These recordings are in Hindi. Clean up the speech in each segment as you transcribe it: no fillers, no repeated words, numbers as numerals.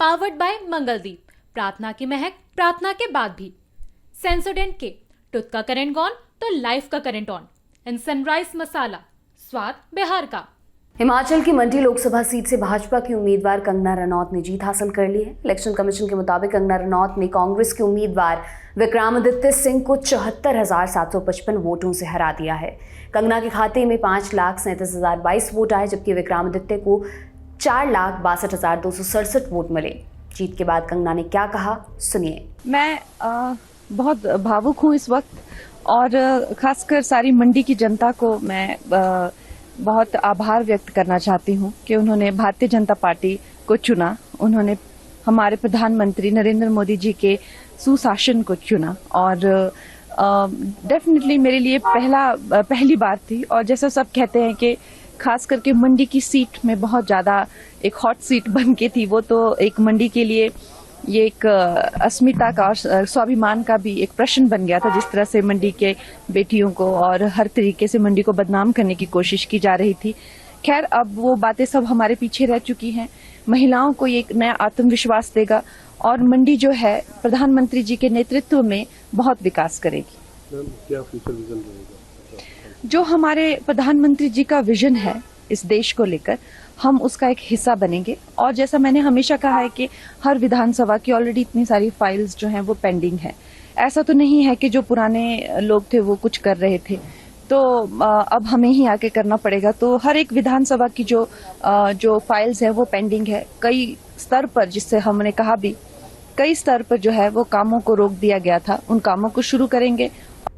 पावर्ड बाय मंगलदीप, प्रार्थना की महक प्रार्थना के बाद भी। सेंसोडेंट के टूथ का करंट गॉन तो लाइफ का करंट ऑन। एंड सनराइज मसाला, स्वाद बिहार का। हिमाचल की मंडी लोकसभा सीट से भाजपा की उम्मीदवार कंगना रनौत ने जीत हासिल कर ली है। इलेक्शन कमीशन के मुताबिक कंगना रनौत ने कांग्रेस के उम्मीदवार विक्रमादित्य सिंह को 74,755 वोटों से हरा दिया है। कंगना के खाते में 5,37,022 वोट आए, जबकि विक्रमादित्य को 4,62,267 वोट मिले। जीत के बाद कंगना ने क्या कहा, सुनिए। मैं बहुत भावुक हूँ इस वक्त, और खासकर सारी मंडी की जनता को मैं बहुत आभार व्यक्त करना चाहती हूँ कि उन्होंने भारतीय जनता पार्टी को चुना। उन्होंने हमारे प्रधानमंत्री नरेंद्र मोदी जी के सुशासन को चुना, और डेफिनेटली मेरे लिए पहली बार थी। और जैसा सब कहते हैं कि खास करके मंडी की सीट में बहुत ज़्यादा एक हॉट सीट बन के थी, वो तो एक मंडी के लिए ये एक अस्मिता का और स्वाभिमान का भी एक प्रश्न बन गया था, जिस तरह से मंडी के बेटियों को और हर तरीके से मंडी को बदनाम करने की कोशिश की जा रही थी। खैर, अब वो बातें सब हमारे पीछे रह चुकी हैं। महिलाओं को ये एक नया आत्मविश्वास देगा, और मंडी जो है प्रधानमंत्री जी के नेतृत्व में बहुत विकास करेगी। क्या फ्यूचर विजन रहेगा? जो हमारे प्रधानमंत्री जी का विजन है इस देश को लेकर, हम उसका एक हिस्सा बनेंगे। और जैसा मैंने हमेशा कहा है कि हर विधानसभा की ऑलरेडी इतनी सारी फाइल्स जो हैं वो पेंडिंग है। ऐसा तो नहीं है कि जो पुराने लोग थे वो कुछ कर रहे थे, तो अब हमें ही आके करना पड़ेगा। तो हर एक विधानसभा की जो फाइल्स हैं वो पेंडिंग है। कई स्तर पर, जिससे हमने कहा भी, कई स्तर पर जो है वो कामों को रोक दिया गया था, उन कामों को शुरू करेंगे।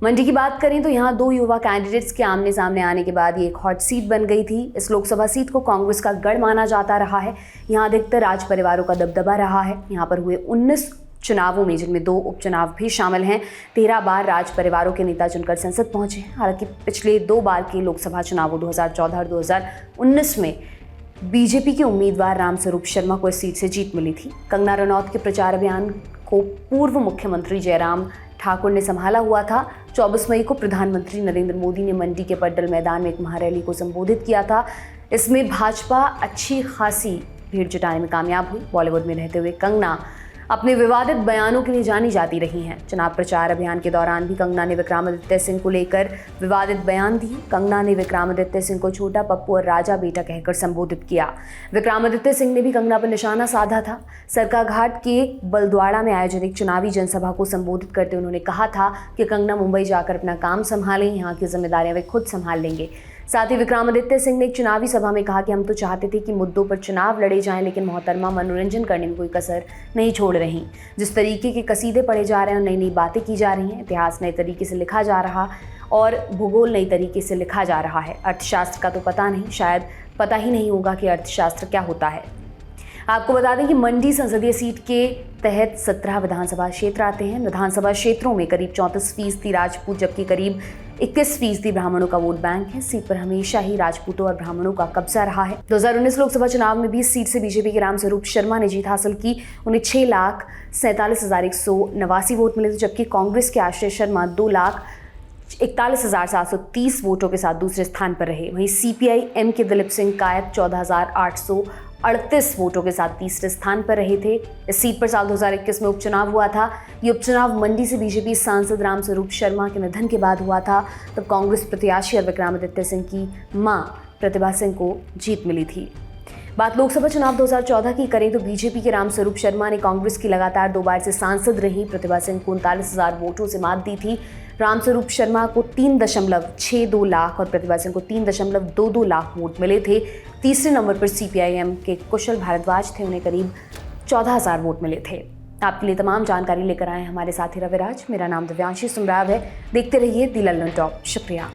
मंडी की बात करें तो यहाँ दो युवा कैंडिडेट्स के आमने सामने आने के बाद ये एक हॉट सीट बन गई थी। इस लोकसभा सीट को कांग्रेस का गढ़ माना जाता रहा है। यहाँ अधिकतर राज परिवारों का दबदबा रहा है। यहाँ पर हुए 19 चुनावों में, जिनमें 2 उपचुनाव भी शामिल हैं, 13 बार राज परिवारों के नेता चुनकर संसद पहुंचे। हालांकि पिछले 2 बार के लोकसभा चुनावों 2014 और 2019 में बीजेपी के उम्मीदवार रामस्वरूप शर्मा को इस सीट से जीत मिली थी। कंगना रनौत के प्रचार अभियान को पूर्व मुख्यमंत्री जयराम ठाकुर ने संभाला हुआ था। 24 मई को प्रधानमंत्री नरेंद्र मोदी ने मंडी के पड्डल मैदान में एक महारैली को संबोधित किया था। इसमें भाजपा अच्छी खासी भीड़ जुटाने में कामयाब हुई। बॉलीवुड में रहते हुए कंगना अपने विवादित बयानों के लिए जानी जाती रही हैं। चुनाव प्रचार अभियान के दौरान भी कंगना ने विक्रमादित्य सिंह को लेकर विवादित बयान दिए। कंगना ने विक्रमादित्य सिंह को छोटा पप्पू और राजा बेटा कहकर संबोधित किया। विक्रमादित्य सिंह ने भी कंगना पर निशाना साधा था। सरकाघाट के बलद्वाड़ा में आयोजित एक चुनावी जनसभा को संबोधित करते उन्होंने कहा था कि कंगना मुंबई जाकर अपना काम संभालें, यहाँ की जिम्मेदारियां वे खुद संभाल लेंगे। साथ ही विक्रमादित्य सिंह ने एक चुनावी सभा में कहा कि हम तो चाहते थे कि मुद्दों पर चुनाव लड़े जाएं, लेकिन मोहतरमा मनोरंजन करने में कोई कसर नहीं छोड़ रही। जिस तरीके के कसीदे पढ़े जा रहे हैं और नई नई बातें की जा रही हैं, इतिहास नए तरीके से लिखा जा रहा और भूगोल नई तरीके से लिखा जा रहा है। अर्थशास्त्र का तो पता नहीं, शायद पता ही नहीं होगा कि अर्थशास्त्र क्या होता है। आपको बता दें कि मंडी संसदीय सीट के तहत 17 विधानसभा क्षेत्र आते हैं। विधानसभा क्षेत्रों में करीब 34% राजपूत, जबकि करीब 21% ब्राह्मणों का वोट बैंक है। सीट पर हमेशा ही राजपूतों और ब्राह्मणों का कब्जा रहा है। 2019 लोकसभा चुनाव में भी इस सीट से बीजेपी के रामस्वरूप शर्मा ने जीत हासिल की। उन्हें 6,47,189 वोट मिले थे, जबकि कांग्रेस के आश्रय शर्मा 2,41,730 वोटों के साथ दूसरे स्थान पर रहे। वहीं CPI-M के दिलीप सिंह कायत 14,838 वोटों के साथ तीसरे स्थान पर रहे थे। इस सीट पर साल 2021 में उपचुनाव हुआ था। ये उपचुनाव मंडी से बीजेपी सांसद रामस्वरूप शर्मा के निधन के बाद हुआ था। तब कांग्रेस प्रत्याशी और विक्रमादित्य सिंह की मां प्रतिभा सिंह को जीत मिली थी। बात लोकसभा चुनाव 2014 की करें तो बीजेपी के रामस्वरूप शर्मा ने कांग्रेस की लगातार 2 बार से सांसद रही प्रतिभा सिंह को 39,000 वोटों से मात दी थी। रामस्वरूप शर्मा को 3.62 लाख और प्रतिभा सिंह को 3.22 लाख वोट मिले थे। तीसरे नंबर पर CPI-M के कुशल भारद्वाज थे, उन्हें करीब 14,000 वोट मिले थे। आपके लिए तमाम जानकारी लेकर आए हमारे साथी रविराज। मेरा नाम दिव्यांशी सुमराव है। देखते रहिए दी लल्लन टॉप। शुक्रिया।